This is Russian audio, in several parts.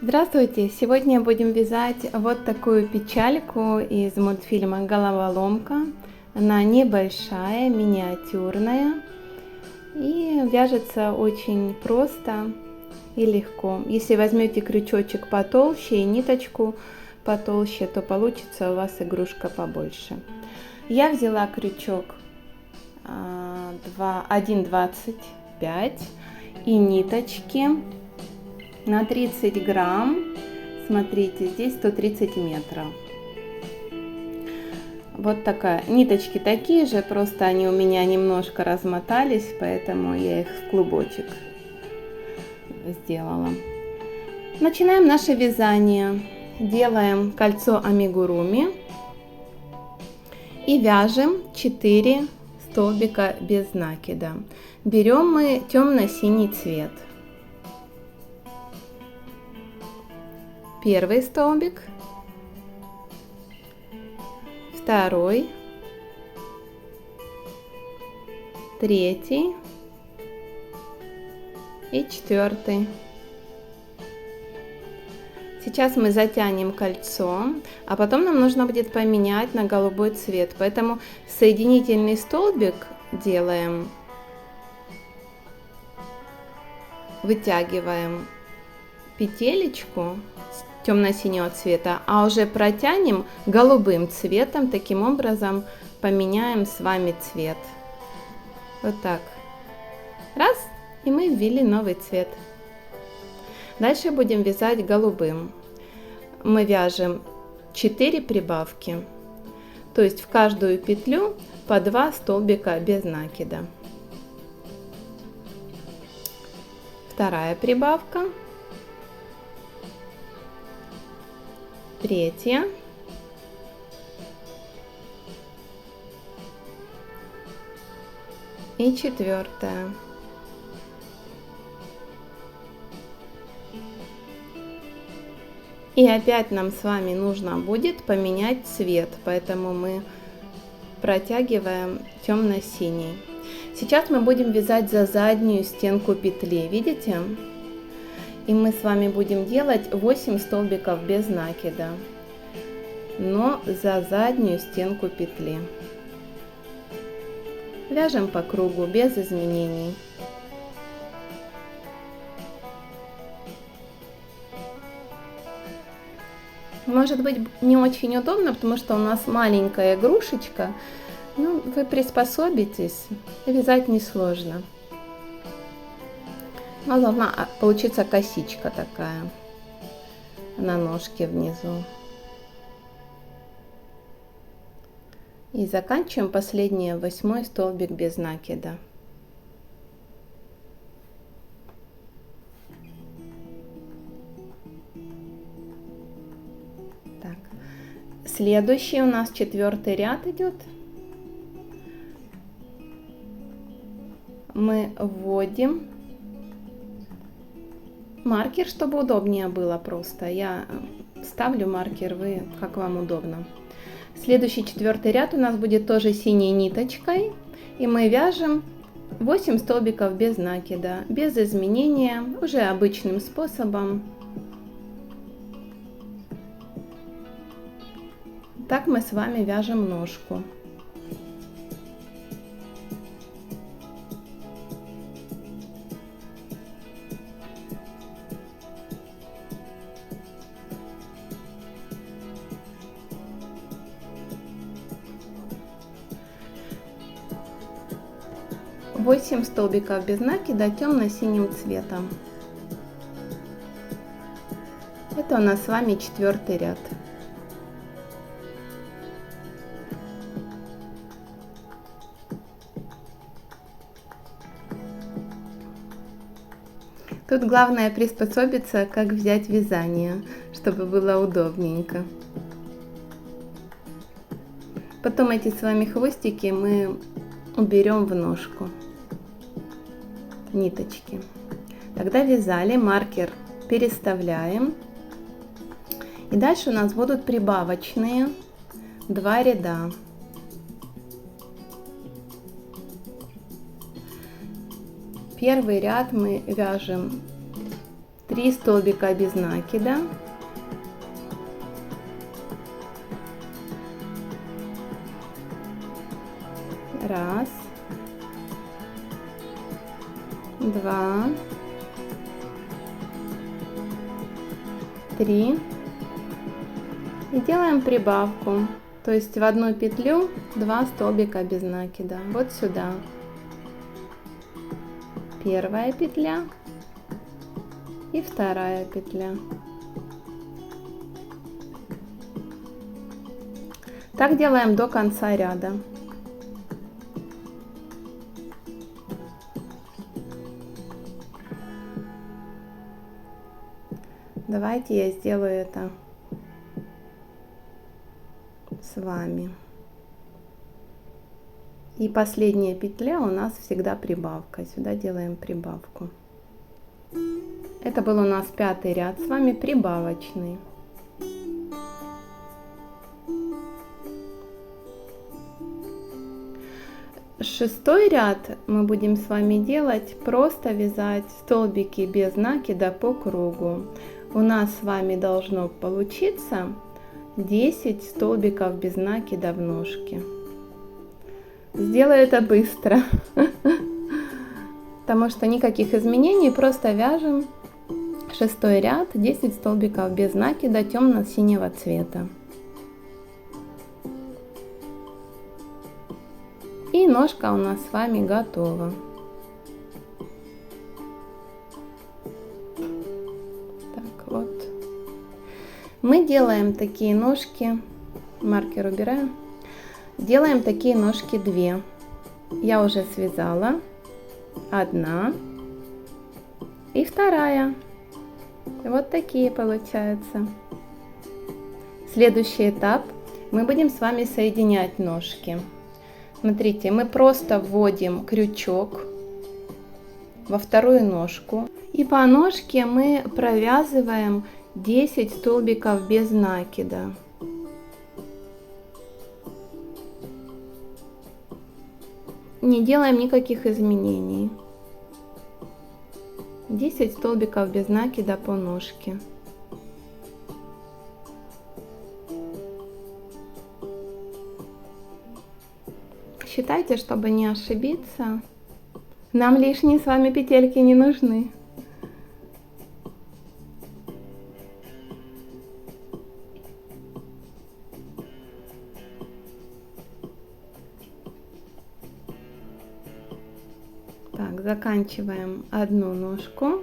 Здравствуйте! Сегодня будем вязать вот такую печальку из мультфильма «Головоломка». Она небольшая, миниатюрная и вяжется очень просто и легко. Если возьмете крючочек потолще и ниточку потолще, то получится у вас игрушка побольше. Я взяла крючок 1,25 и ниточки на 30 грамм, смотрите, здесь 130 метров. Вот такая, ниточки такие же, просто они у меня немножко размотались, поэтому я их в клубочек сделала. Начинаем наше вязание. Делаем кольцо амигуруми и вяжем 4 столбика без накида. Берем мы темно-синий цвет. Первый столбик, второй, третий и четвертый. Сейчас мы затянем кольцо, а потом нам нужно будет поменять на голубой цвет, поэтому соединительный столбик делаем, вытягиваем петелечку темно-синего цвета, а уже протянем голубым цветом, таким образом поменяем с вами цвет. Вот так. Раз, и мы ввели новый цвет. Дальше будем вязать голубым. Мы вяжем 4 прибавки, то есть в каждую петлю по 2 столбика без накида. Вторая прибавка. Третья. И четвертая. И опять нам с вами нужно будет поменять цвет, поэтому мы протягиваем темно-синий. Сейчас мы будем вязать за заднюю стенку петли, видите? И мы с вами будем делать 8 столбиков без накида, но за заднюю стенку петли. Вяжем по кругу без изменений. Может быть, не очень удобно, потому что у нас маленькая игрушечка, но вы приспособитесь, вязать несложно. Но должна получиться косичка такая на ножке внизу. И заканчиваем последний 8 столбик без накида. Так. Следующий у нас 4-й ряд идет. Мы вводим маркер, чтобы удобнее было просто. Я ставлю маркер, вы как вам удобно. Следующий 4-й ряд у нас будет тоже синей ниточкой. И мы вяжем 8 столбиков без накида, без изменения, уже обычным способом. Так мы с вами вяжем ножку. Восемь столбиков без накида темно-синим цветом. Это у нас с вами 4-й ряд. Тут главное приспособиться, как взять вязание, чтобы было удобненько. Потом эти с вами хвостики мы уберем в ножку, ниточки. Тогда вязали, маркер переставляем. И дальше у нас будут прибавочные 2 ряда. Первый ряд мы вяжем 3 столбика без накида. Раз, два, три. И делаем прибавку. То есть в одну петлю 2 столбика без накида. Вот сюда. Первая петля и вторая петля. Так делаем до конца ряда. Давайте я сделаю это с вами. И последняя петля у нас всегда прибавка. Сюда делаем прибавку. Это был у нас 5-й ряд с вами, прибавочный. Шестой ряд мы будем с вами делать, просто вязать столбики без накида по кругу. У нас с вами должно получиться 10 столбиков без накида в ножке. Сделаю это быстро, потому что никаких изменений, просто вяжем шестой ряд, 10 столбиков без накида темно-синего цвета. И ножка у нас с вами готова. Так вот. Мы делаем такие ножки, маркер убираем, делаем такие ножки 2. Я уже связала, 1 и 2. Вот такие получаются. Следующий этап, мы будем с вами соединять ножки. Смотрите, мы просто вводим крючок во вторую ножку. И по ножке мы провязываем 10 столбиков без накида. Не делаем никаких изменений. 10 столбиков без накида по ножке. Считайте, чтобы не ошибиться. Нам лишние с вами петельки не нужны. Так, заканчиваем одну ножку.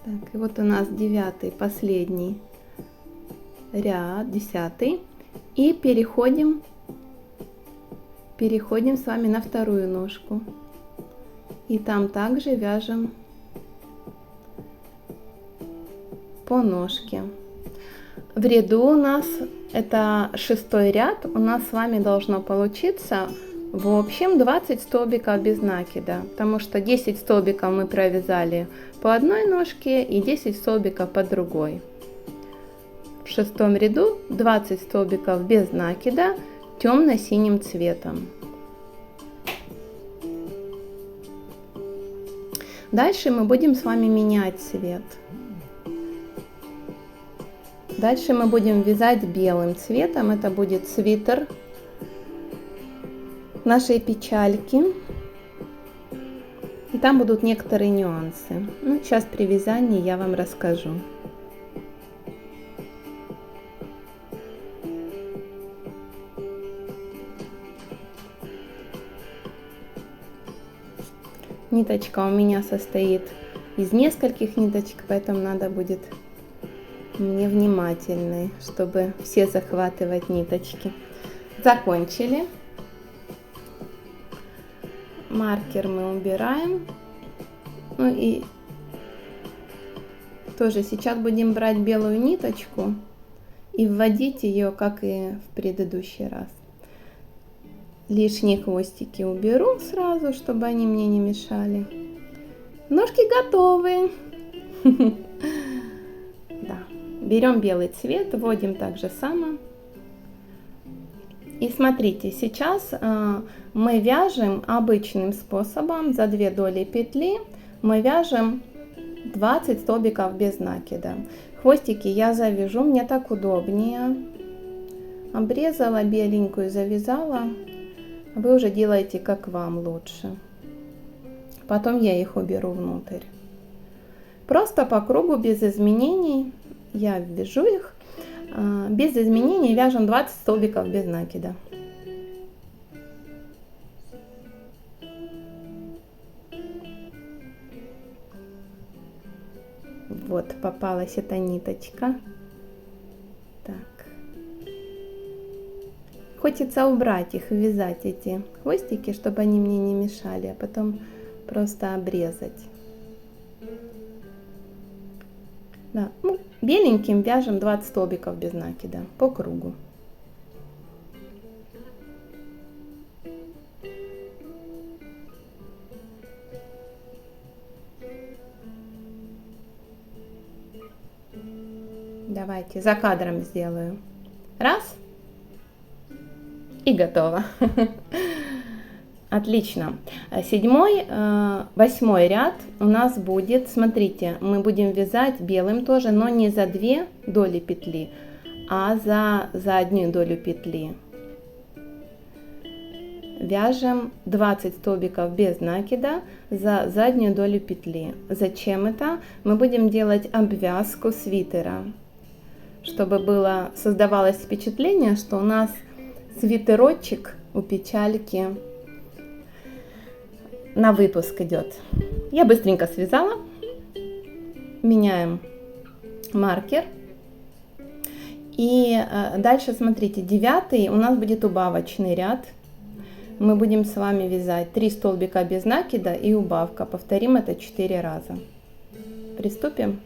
Так, и вот у нас 9-й, последний ряд, 10-й. И переходим с вами на вторую ножку. И там также вяжем по ножке. В ряду у нас, это 6-й ряд, у нас с вами должно получиться в общем 20 столбиков без накида, потому что 10 столбиков мы провязали по одной ножке и 10 столбиков по другой. В 6-м ряду 20 столбиков без накида темно-синим цветом. Дальше мы будем с вами менять цвет. Дальше мы будем вязать белым цветом. Это будет свитер нашей печальки. И там будут некоторые нюансы. Ну, сейчас при вязании я вам расскажу. Ниточка у меня состоит из нескольких ниточек, поэтому надо будет мне внимательной, чтобы все захватывать ниточки. Закончили. Маркер мы убираем. Ну и тоже сейчас будем брать белую ниточку и вводить ее, как и в предыдущий раз. Лишние хвостики уберу сразу, чтобы они мне не мешали. Ножки готовы. Да. Берем белый цвет, вводим так же само И смотрите, сейчас мы вяжем обычным способом за 2 доли петли, мы вяжем 20 столбиков без накида. Хвостики я завяжу, мне так удобнее. Обрезала беленькую, завязала. Вы уже делаете как вам лучше. Потом я их уберу внутрь. Просто по кругу без изменений я вяжу их. Без изменений вяжем 20 столбиков без накида. Вот попалась эта ниточка. Так. Хочется убрать их, вязать эти хвостики, чтобы они мне не мешали, а потом просто обрезать. Да. Ну, беленьким вяжем 20 столбиков без накида по кругу. Давайте за кадром сделаю. Раз. И готово. Отлично. 7-й, 8-й ряд у нас будет, смотрите, мы будем вязать белым тоже, но не за 2 доли петли, а за 1 долю петли. Вяжем 20 столбиков без накида за заднюю долю петли. Зачем это? Мы будем делать обвязку свитера, чтобы создавалось впечатление, что у нас свитерочек у печальки на выпуск идет. Я быстренько связала. Меняем маркер. И дальше смотрите, 9-й у нас будет убавочный ряд. Мы будем с вами вязать 3 столбика без накида и убавка. Повторим это 4 раза. Приступим.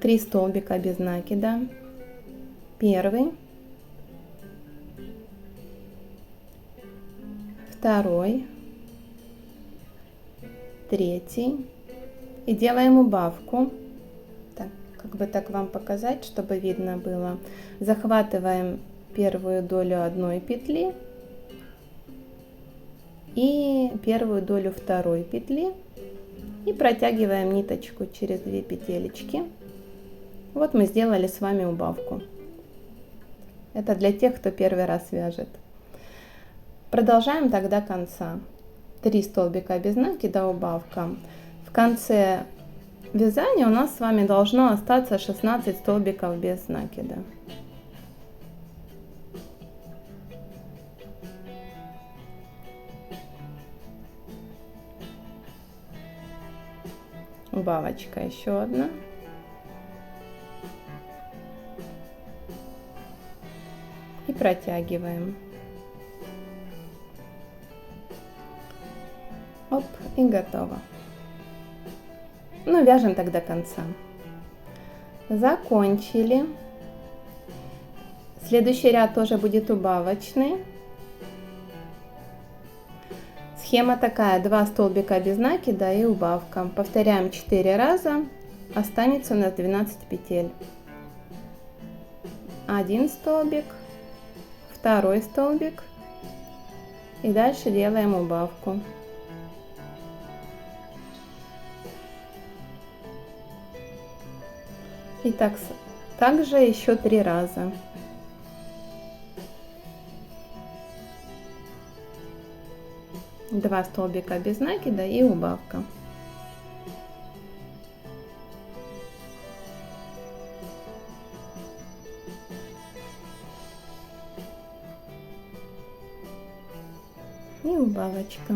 3 столбика без накида. Первый. Второй. Третий. И делаем убавку. Так, как бы так вам показать, чтобы видно было. Захватываем первую долю одной петли и первую долю второй петли и протягиваем ниточку через 2 петелечки. Вот мы сделали с вами убавку. Это для тех, кто первый раз вяжет. Продолжаем тогда конца. 3 столбика без накида, убавка. В конце вязания у нас с вами должно остаться 16 столбиков без накида. Убавочка еще одна. И протягиваем. Оп, и готово. Ну, вяжем тогда конца. Закончили. Следующий ряд тоже будет убавочный. Схема такая: 2 столбика без накида и убавка. Повторяем 4 раза. Останется у нас 12 петель. 1 столбик, второй столбик и дальше делаем убавку. И также еще 3 раза. Два столбика без накида и убавка. И убавочка.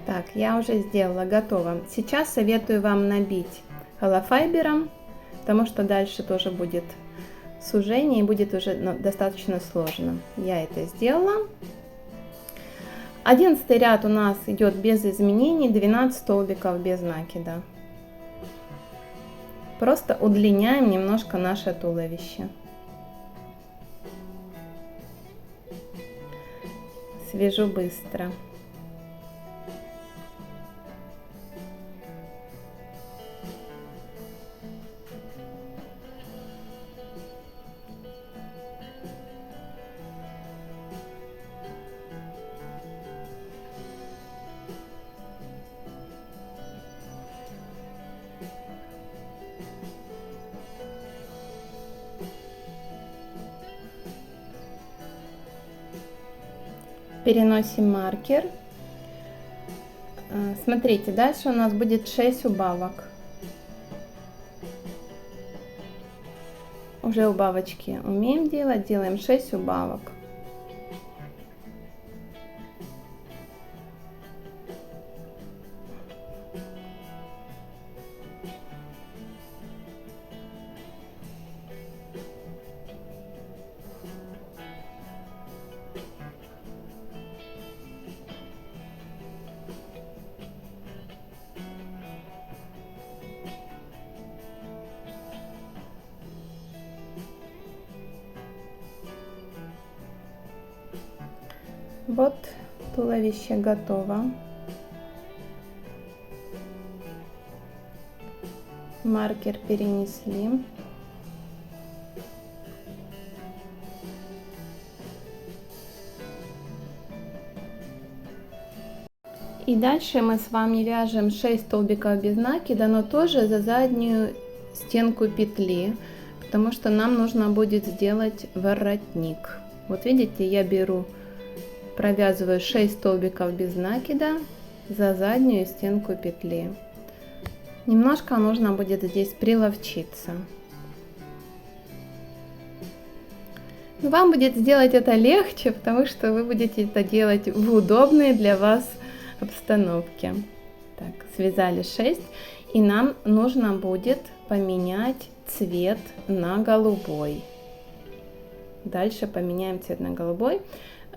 Так, я уже сделала, готово. Сейчас советую вам набить холофайбером, потому что дальше тоже будет сужение и будет уже достаточно сложно. Я это сделала. 11 ряд у нас идет без изменений, 12 столбиков без накида. Просто удлиняем немножко наше туловище. Свяжу быстро. Переносим маркер. Смотрите, дальше у нас будет 6 убавок. Уже убавочки умеем делать, делаем 6 убавок. Вот туловище готово. Маркер перенесли. И дальше мы с вами вяжем 6 столбиков без накида, но тоже за заднюю стенку петли, потому что нам нужно будет сделать воротник. Вот видите, я беру, провязываю 6 столбиков без накида за заднюю стенку петли. Немножко нужно будет здесь приловчиться. Но вам будет сделать это легче, потому что вы будете это делать в удобной для вас обстановке. Так, связали 6, и нам нужно будет поменять цвет на голубой. Дальше поменяем цвет на голубой.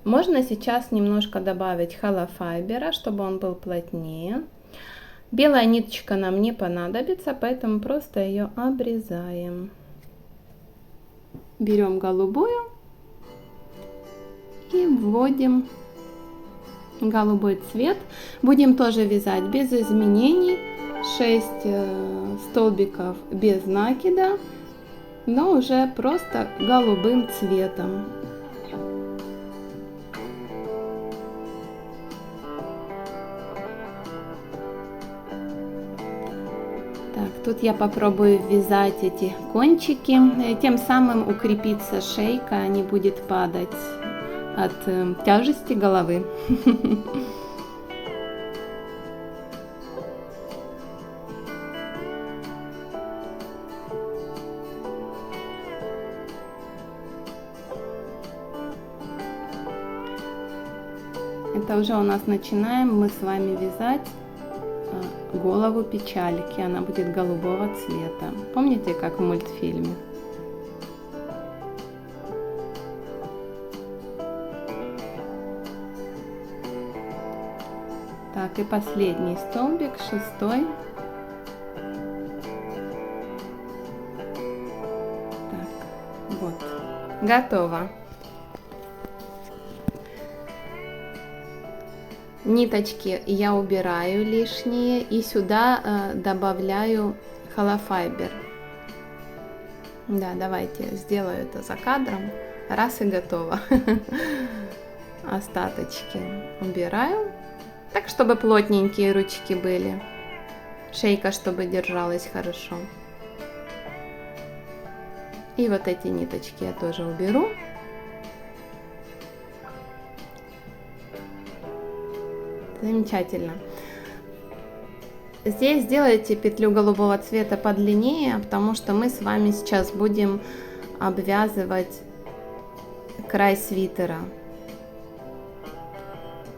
Можно сейчас немножко добавить холофайбера, чтобы он был плотнее. Белая ниточка нам не понадобится, поэтому просто ее обрезаем. Берем голубую и вводим голубой цвет. Будем тоже вязать без изменений. 6 столбиков без накида, но уже просто голубым цветом. Так, тут я попробую ввязать эти кончики, тем самым укрепится шейка, не будет падать от тяжести головы. Это уже у нас начинаем мы с вами вязать голову печальки. Она будет голубого цвета. Помните, как в мультфильме? Так, и последний столбик, 6. Так, вот, готово. Ниточки я убираю лишние и сюда добавляю холофайбер. Да, давайте сделаю это за кадром. Раз и готово. Остаточки убираю. Так, чтобы плотненькие ручки были. Шейка, чтобы держалась хорошо. И вот эти ниточки я тоже уберу. Замечательно. Здесь сделайте петлю голубого цвета подлиннее, потому что мы с вами сейчас будем обвязывать край свитера.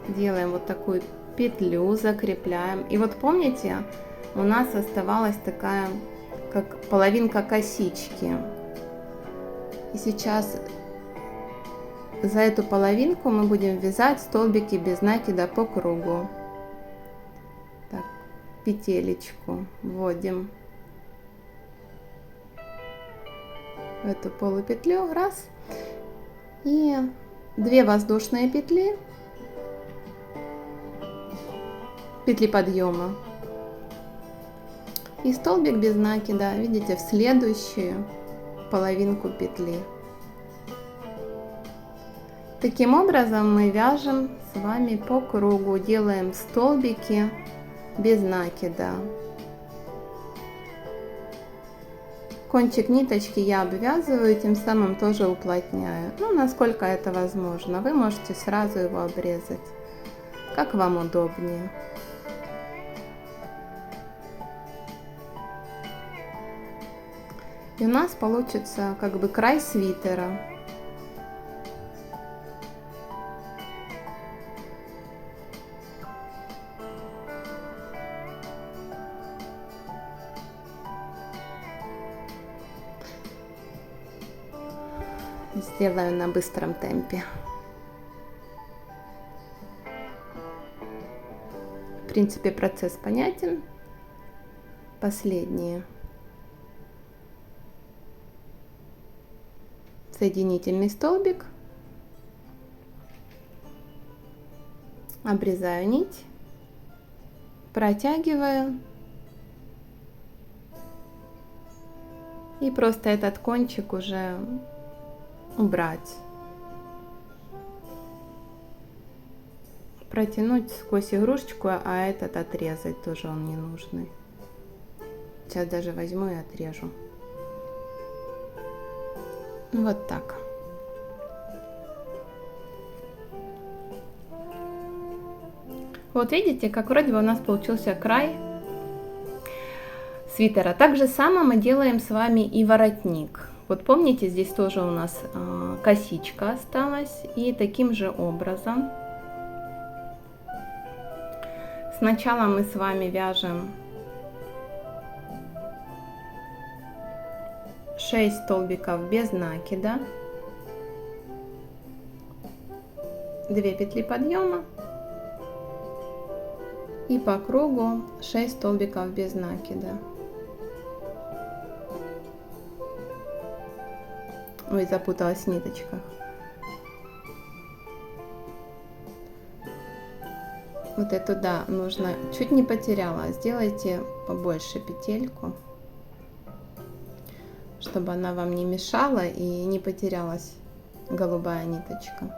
Делаем вот такую петлю, закрепляем. И вот помните, у нас оставалась такая, как половинка косички. И сейчас за эту половинку мы будем вязать столбики без накида по кругу. Так, петелечку вводим в эту полупетлю, раз, и 2 воздушные петли, петли подъема, и столбик без накида, видите, в следующую половинку петли. Таким образом мы вяжем с вами по кругу, делаем столбики без накида. кончик ниточки я обвязываю, тем самым тоже уплотняю. Ну, насколько это возможно. Вы можете сразу его обрезать, как вам удобнее. И у нас получится как бы край свитера. Сделаю на быстром темпе. В принципе, процесс понятен. Последние. Соединительный столбик. Обрезаю нить. Протягиваю. И просто этот кончик уже убрать. Протянуть сквозь игрушечку, а этот отрезать, тоже он не нужный. Сейчас даже возьму и отрежу. Вот так. Вот видите, как вроде бы у нас получился край свитера. Так же само мы делаем с вами и воротник. Вот помните, здесь тоже у нас косичка осталась. И таким же образом сначала мы с вами вяжем 6 столбиков без накида, 2 петли подъема и по кругу 6 столбиков без накида. Ой, запуталась в ниточках. Вот эту, да, нужно, чуть не потеряла, сделайте побольше петельку, чтобы она вам не мешала и не потерялась голубая ниточка.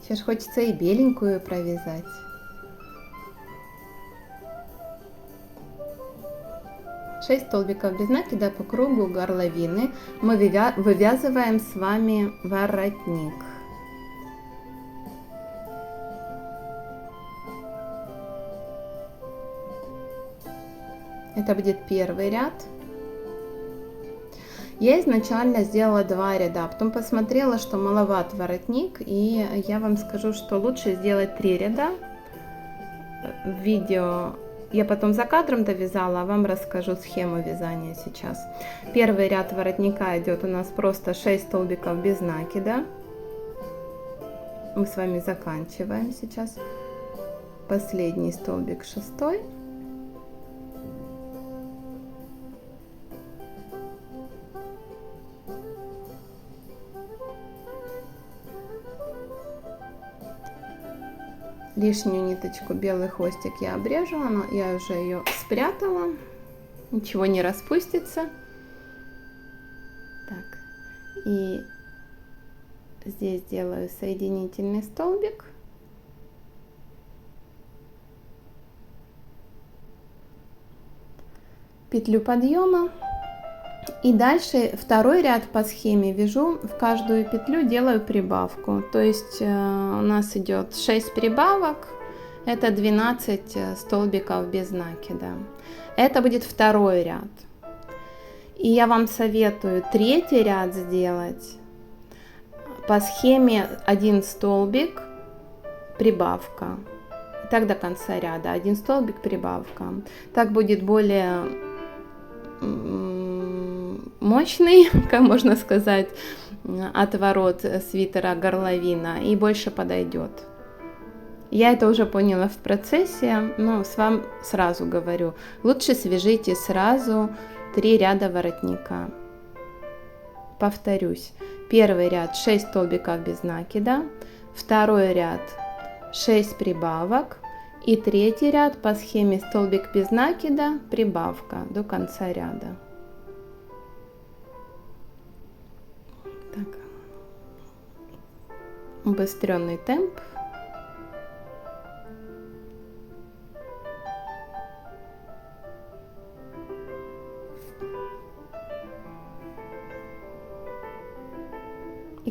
Сейчас хочется и беленькую провязать. Шесть столбиков без накида по кругу горловины мы вывязываем с вами воротник. Это будет первый ряд. Я изначально сделала 2 ряда, потом посмотрела, что маловат воротник, и я вам скажу, что лучше сделать 3 ряда. В видео я потом за кадром довязала, а вам расскажу схему вязания сейчас. Первый ряд воротника идет у нас просто 6 столбиков без накида. Мы с вами заканчиваем сейчас. Последний столбик, 6. Лишнюю ниточку, белый хвостик я обрежу, я уже ее спрятала, ничего не распустится. Так, и здесь делаю соединительный столбик. Петлю подъема. И дальше второй ряд по схеме вяжу, в каждую петлю делаю прибавку. То есть у нас идет 6 прибавок, это 12 столбиков без накида. Это будет второй ряд. И я вам советую третий ряд сделать по схеме 1 столбик, прибавка. И так до конца ряда 1 столбик, прибавка. Так будет более мощный, как можно сказать, отворот свитера горловина и больше подойдет. Я это уже поняла в процессе, но с вами сразу говорю, лучше свяжите сразу 3 ряда воротника. Повторюсь, первый ряд 6 столбиков без накида, второй ряд 6 прибавок и третий ряд по схеме столбик без накида, прибавка до конца ряда. Так. Убыстренный темп.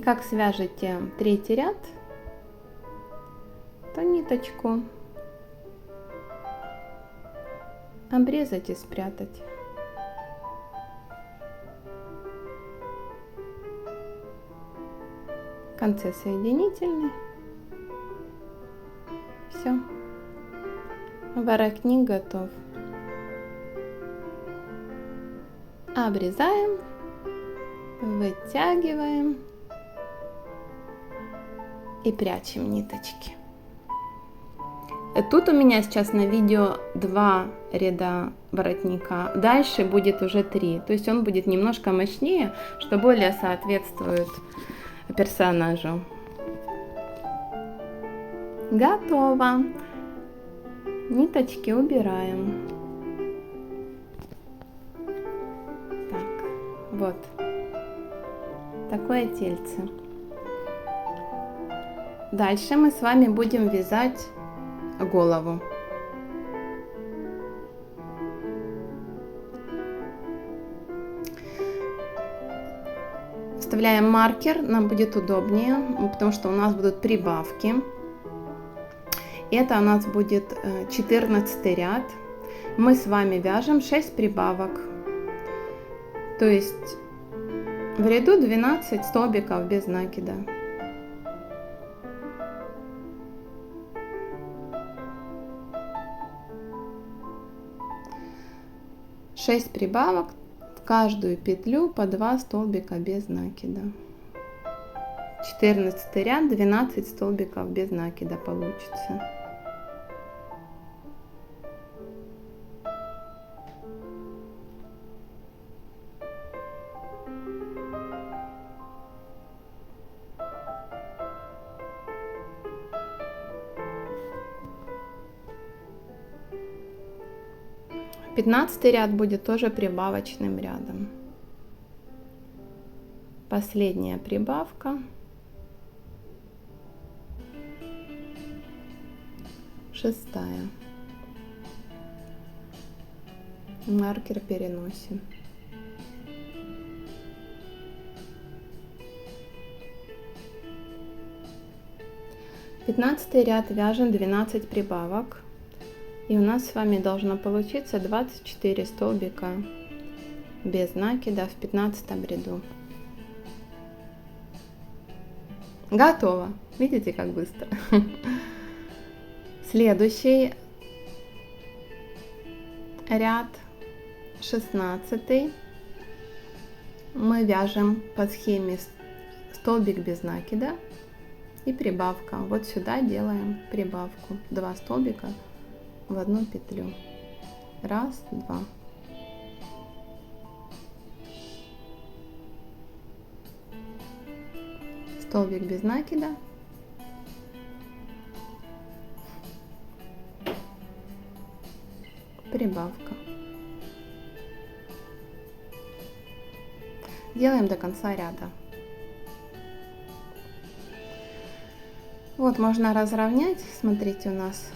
как свяжете третий ряд, то ниточку обрезать и спрятать. В конце соединительный. Все. Воротник готов. Обрезаем, вытягиваем и прячем ниточки. Тут у меня сейчас на видео 2 ряда воротника, дальше будет уже 3, то есть он будет немножко мощнее, что более соответствует персонажу. Готово. Ниточки убираем. Так, вот такое тельце. Дальше мы с вами будем вязать голову. Вставляем маркер, нам будет удобнее, потому что у нас будут прибавки. Это у нас будет 14 ряд. Мы с вами вяжем 6 прибавок. То есть в ряду 12 столбиков без накида. Шесть прибавок, в каждую петлю по 2 столбика без накида. 14 ряд, 12 столбиков без накида получится. Пятнадцатый ряд будет тоже прибавочным рядом. Последняя прибавка. Шестая. Маркер переносим. Пятнадцатый ряд вяжем 12 прибавок. И у нас с вами должно получиться 24 столбика без накида в 15 ряду. Готово. Видите, как быстро. Следующий ряд, 16. Мы вяжем по схеме столбик без накида и прибавка. Вот сюда делаем прибавку. 2 столбика в одну петлю. Раз, два. Столбик без накида. Прибавка. Делаем до конца ряда. Вот можно разровнять. Смотрите, у нас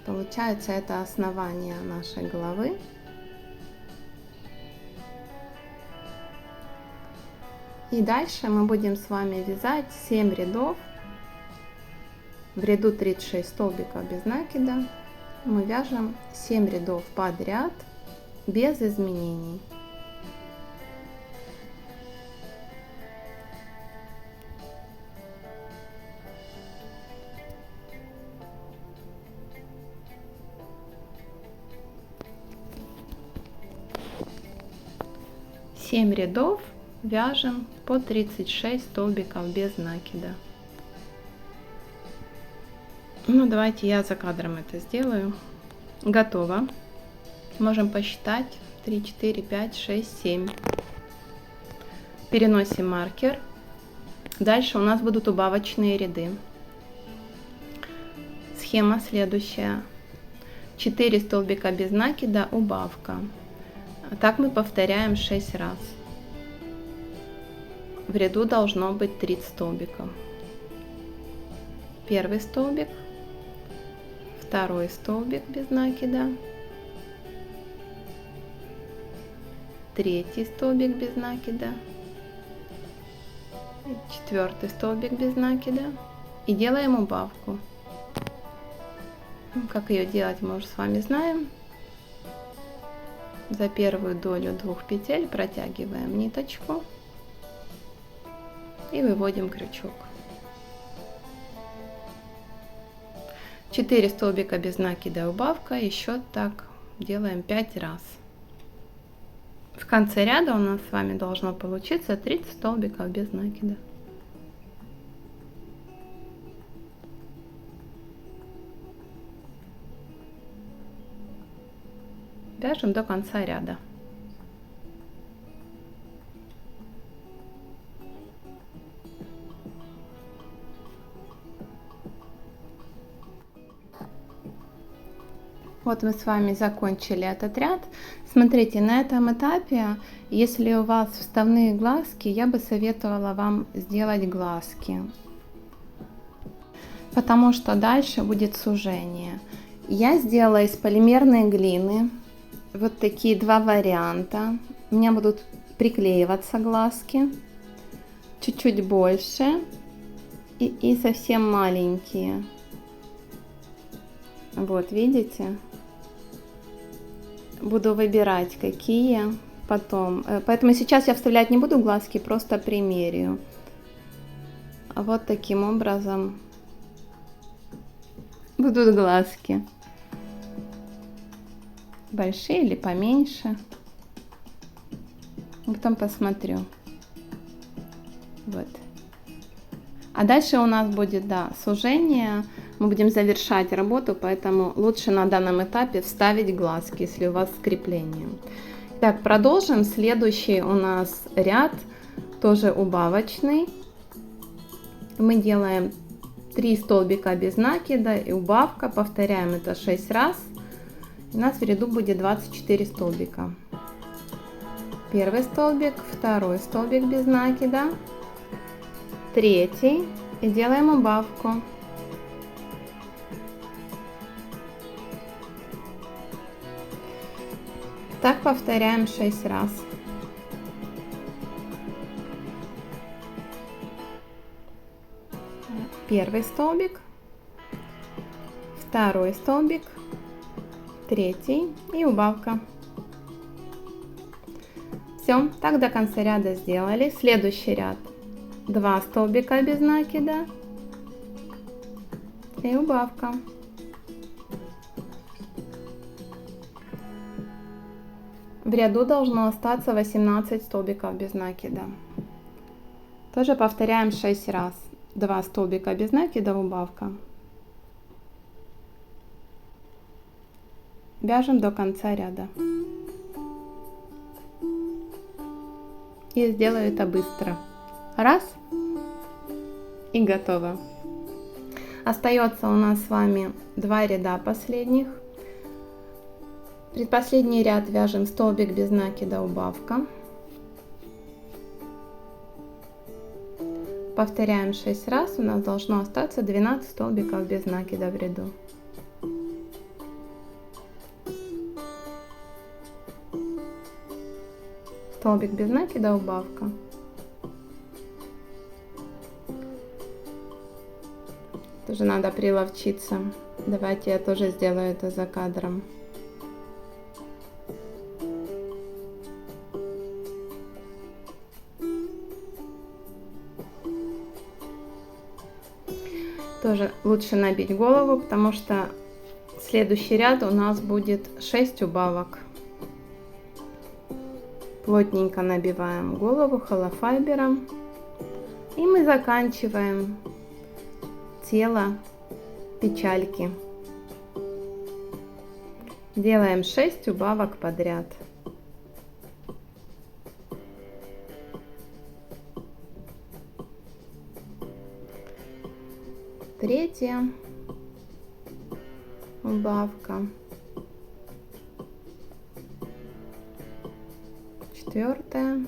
получается это основание нашей головы. И дальше мы будем с вами вязать 7 рядов. В ряду 36 столбиков без накида. Мы вяжем 7 рядов подряд без изменений. Семь рядов вяжем по 36 столбиков без накида. Ну, давайте я за кадром это сделаю. Готово. Можем посчитать 3, 4, 5, 6, 7. Переносим маркер. Дальше у нас будут убавочные ряды. Схема следующая. 4 столбика без накида, убавка. Так мы повторяем 6 раз. В ряду должно быть 30 столбиков. Первый столбик, второй столбик без накида, третий столбик без накида, 4 столбик без накида и делаем убавку. Как ее делать, мы уже с вами знаем. За первую долю 2 петель протягиваем ниточку и выводим крючок. 4 столбика без накида, убавка, еще так делаем 5 раз. В конце ряда у нас с вами должно получиться 30 столбиков без накида. Вяжем до конца ряда. Вот мы с вами закончили этот ряд. Смотрите, на этом этапе, если у вас вставные глазки, я бы советовала вам сделать глазки, потому что дальше будет сужение. Я сделала из полимерной глины вот такие два варианта. У меня будут приклеиваться глазки, чуть-чуть больше и совсем маленькие. Вот, видите? Буду выбирать, какие потом. Поэтому сейчас я вставлять не буду глазки, просто примерю. Вот таким образом будут глазки. Большие или поменьше. Потом посмотрю. Вот. А дальше у нас будет, да, сужение. Мы будем завершать работу, поэтому лучше на данном этапе вставить глазки, если у вас скрепление. Так, продолжим. Следующий у нас ряд, тоже убавочный. Мы делаем 3 столбика без накида и убавка. Повторяем это 6 раз. У нас в ряду будет 24 столбика. Первый столбик, второй столбик без накида, третий и делаем убавку. Так повторяем 6 раз. Первый столбик, второй столбик, третий и убавка. Все, так до конца ряда сделали. Следующий ряд 2 столбика без накида и убавка. В ряду должно остаться 18 столбиков без накида. Тоже повторяем 6 раз. 2 столбика без накида, убавка. Вяжем до конца ряда. И сделаю это быстро. Раз. И готово. Остается у нас с вами 2 ряда последних. Предпоследний ряд вяжем столбик без накида, убавка. Повторяем 6 раз. У нас должно остаться 12 столбиков без накида в ряду. Столбик без накида, убавка. Тоже надо приловчиться. Давайте я тоже сделаю это за кадром. Тоже лучше набить голову, потому что следующий ряд у нас будет 6 убавок. Плотненько набиваем голову холофайбером. И мы заканчиваем тело печальки. Делаем 6 убавок подряд. Третья убавка. Четвертая.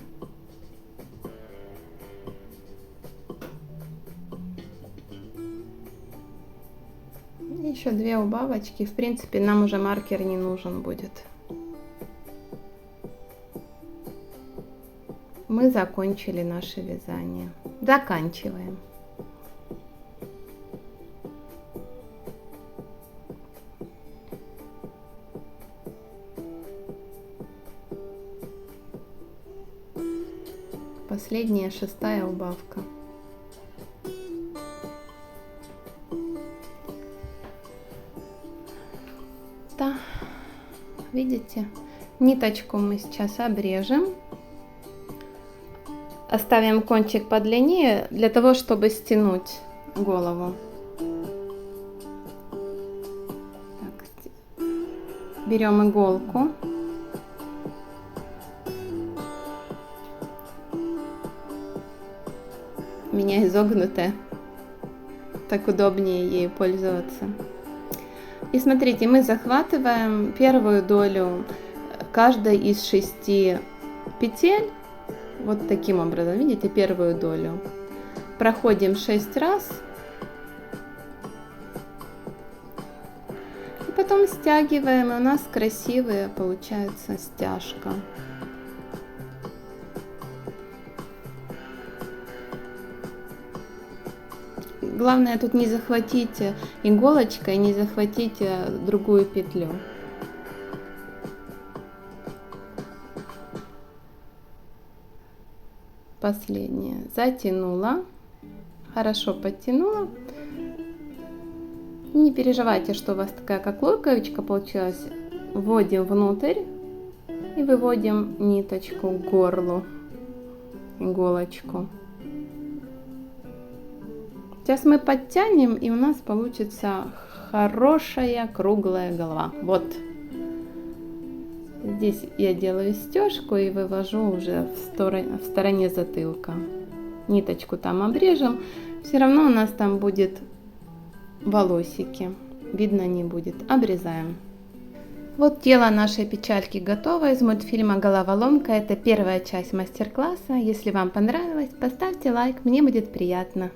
Еще 2 убавочки. В принципе, нам уже маркер не нужен будет. Мы закончили наше вязание. Заканчиваем. Последняя, 6-я убавка. Да, видите? Ниточку мы сейчас обрежем. Оставим кончик подлиннее для того, чтобы стянуть голову. Так, берем иголку. У меня изогнутая, так удобнее ей пользоваться. И смотрите, мы захватываем первую долю каждой из 6 петель. Вот таким образом, видите, первую долю. Проходим 6 раз. И потом стягиваем, и у нас красивая получается стяжка. Главное тут не захватить иголочкой, не захватить другую петлю. Последняя. Затянула. Хорошо подтянула. Не переживайте, что у вас такая как луковичка получилась. Вводим внутрь и выводим ниточку к горлу, иголочку. Сейчас мы подтянем, и у нас получится хорошая круглая голова. Вот. Здесь я делаю стежку и вывожу уже в стороне затылка. Ниточку там обрежем. Все равно у нас там будет волосики. Видно не будет. Обрезаем. Вот тело нашей печальки готово из мультфильма «Головоломка». Это первая часть мастер-класса. Если вам понравилось, поставьте лайк, мне будет приятно.